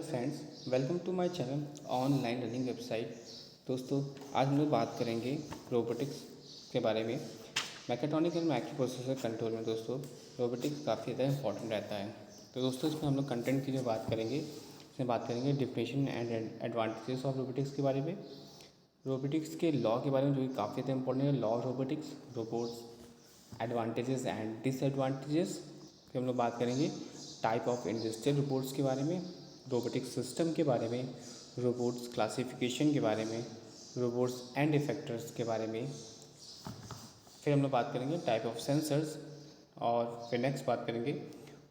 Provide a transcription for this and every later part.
Friends, welcome to my channel online learning website. दोस्तों, आज हम लोग बात करेंगे रोबोटिक्स के बारे में। Mechatronic and micro processor control में दोस्तों रोबोटिक्स काफ़ी ज़्यादा इंपॉर्टेंट रहता है। तो दोस्तों, इसमें हम लोग कंटेंट की जो बात करेंगे, इसमें बात करेंगे definition and advantages of robotics के बारे में, रोबोटिक्स के लॉ के बारे में जो कि काफ़ी ज़्यादा इंपॉर्टेंट है, law of robotics, robots, advantages and disadvantages. फिर हम लोग बात करेंगे टाइप ऑफ इंडस्ट्रियल रोबोट्स के बारे में, रोबोटिक सिस्टम के बारे में, रोबोट्स क्लासिफिकेशन के बारे में, रोबोट्स एंड इफेक्टर्स के बारे में। फिर हम लोग बात करेंगे टाइप ऑफ सेंसर्स और फिर नेक्स्ट बात करेंगे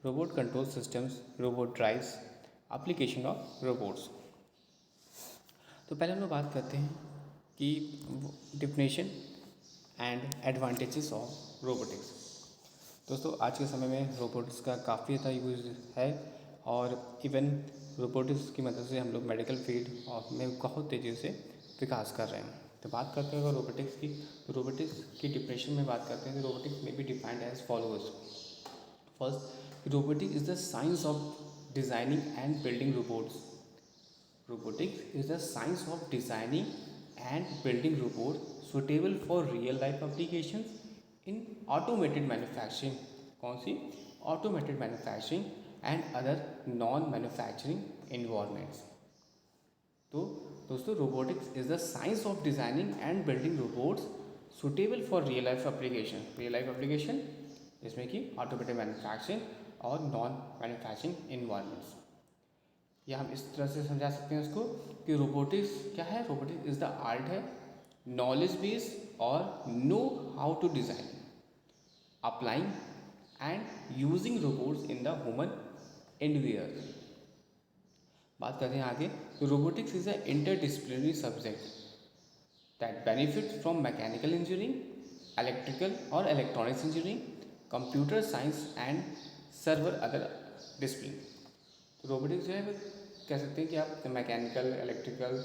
robot control systems, robot drives, application of robots. तो पहले हम लोग बात करते हैं कि definition and advantages of robotics. दोस्तों, आज के समय में रोबोटिक्स का काफ़ी ज़्यादा यूज़ है और इवन रोबोटिक्स की मदद से हम लोग मेडिकल फील्ड और में बहुत तेज़ी से विकास कर रहे हैं। तो बात करते हैं अगर रोबोटिक्स की, तो रोबोटिक्स की डिफिनेशन में बात करते हैं तो रोबोटिक्स में be defined as followers. First, robotics is the science of designing and building robots. Robotics is the science of designing and building robot suitable for real life applications in automated manufacturing. कौन सी? Automated manufacturing and other non manufacturing environments. तो दोस्तों, robotics is the science of designing and building robots suitable for real life application. Real life application जिसमें कि automated manufacturing और non manufacturing environments. या हम इस तरह से समझा सकते हैं उसको कि रोबोटिक्स क्या है? रोबोटिक्स इज द आर्ट है, नॉलेज बेस और know how to design, applying and using robots in the human endeavour. बात करते हैं आगे। Robotics is a interdisciplinary subject that benefit from mechanical engineering, electrical और electronics engineering, computer science and several other discipline. तो रोबोटिक्स जो है वो कह सकते हैं कि आप मैकेनिकल, इलेक्ट्रिकल,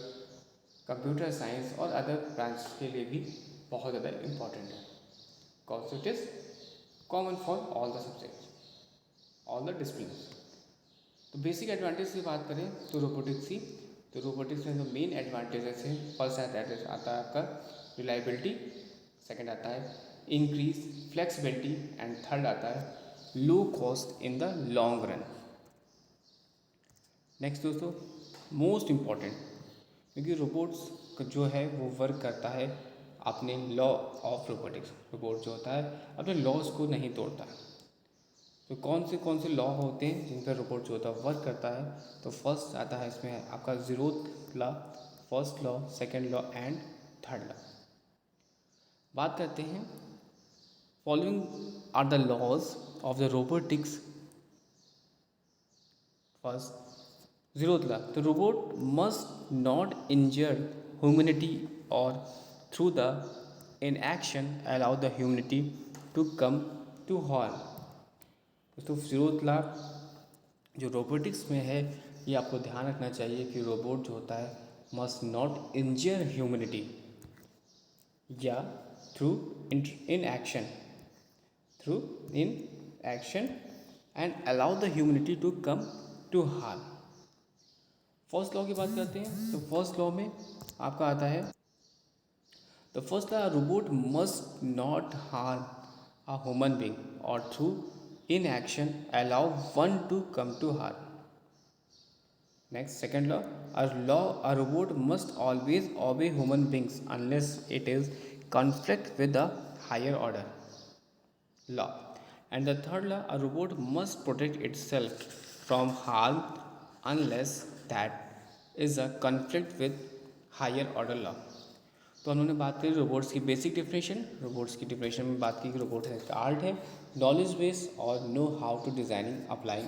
कंप्यूटर साइंस और अदर ब्रांच के लिए भी बहुत ज़्यादा इम्पॉर्टेंट है। Cause it is common for all the subjects, all the discipline. तो बेसिक एडवांटेज की बात करें तो रोबोटिक्स की, तो रोबोटिक्स में जो मेन एडवांटेजेस हैं, फर्स्ट आता है आपका रिलायबिलिटी, सेकंड आता है इंक्रीज फ्लेक्सिबिलिटी एंड थर्ड आता है low cost in the long run. Next दोस्तों, मोस्ट इम्पॉर्टेंट, क्योंकि रोबोट्स जो है वो वर्क करता है अपने लॉ ऑफ रोबोटिक्स। रोबोट जो होता है अपने लॉज को नहीं तोड़ता। तो कौन से लॉ होते हैं जिन पर रोबोट जो होता है वर्क करता है? तो फर्स्ट आता है इसमें आपका zeroth law, first law, second law and third law. बात करते हैं following are the laws of the robotics. First, zeroth law, the robot must not injure humanity or through the inaction allow the humanity to come to harm। दोस्तों, zeroth law जो robotics में है ये आपको ध्यान रखना चाहिए कि रोबोट जो होता है मस्ट नॉट इंजर ह्यूमनिटी या through inaction and allow the humanity to come to harm. First law की बात करते हैं तो फर्स्ट लॉ में आपका आता है the first law, robot must not harm a human being or through inaction allow one to come to harm. Next, second law, a robot must always obey human beings unless it is conflict with the higher order law. And the third law, a robot must protect itself from harm unless that is a conflict with higher order law. तो उन्होंने बात करी robots की basic definition. Robots की definition में बात की कि रोबोट है आर्ट है, नॉलेज बेस और know how to designing, applying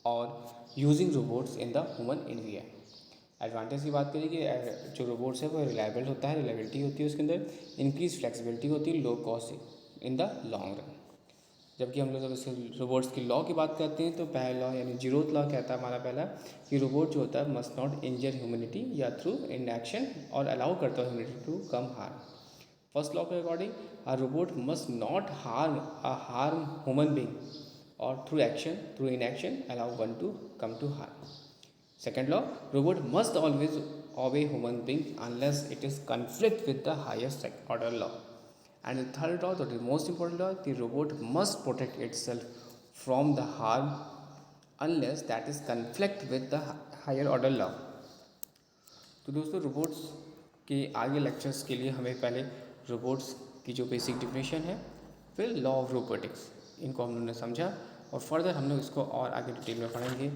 और using robots in the human environment. Advantage की बात करें कि जो रोबोट्स है वो रिलायबल होता है, रिलायबिलिटी होती है उसके अंदर, इंक्रीज फ्लेक्सिबिलिटी होती है, low cost in the long run. जबकि हम लोग जब इसके रोबोट्स की लॉ की बात करते हैं तो पहला लॉ यानी ज़ीरोथ लॉ कहता है हमारा पहला कि रोबोट जो होता है मस्ट नॉट इंजर ह्यूमनिटी या थ्रू इन एक्शन और अलाउ करता है humanity to come harm. First law के according a robot must not harm human being or through inaction allow one to come to harm. Second law, robot must always obey human being unless it is conflict with the highest order law. And the third law, that is most important law, the robot must protect itself from the harm unless that is conflict with the higher order law. तो दोस्तों robots के आगे lectures के लिए हमें पहले robots की जो बेसिक डिफिनेशन है, फिर लॉ ऑफ रोबोटिक्स, इनको हमने समझा और फर्दर हम लोग इसको और आगे डिटेल में पढ़ेंगे।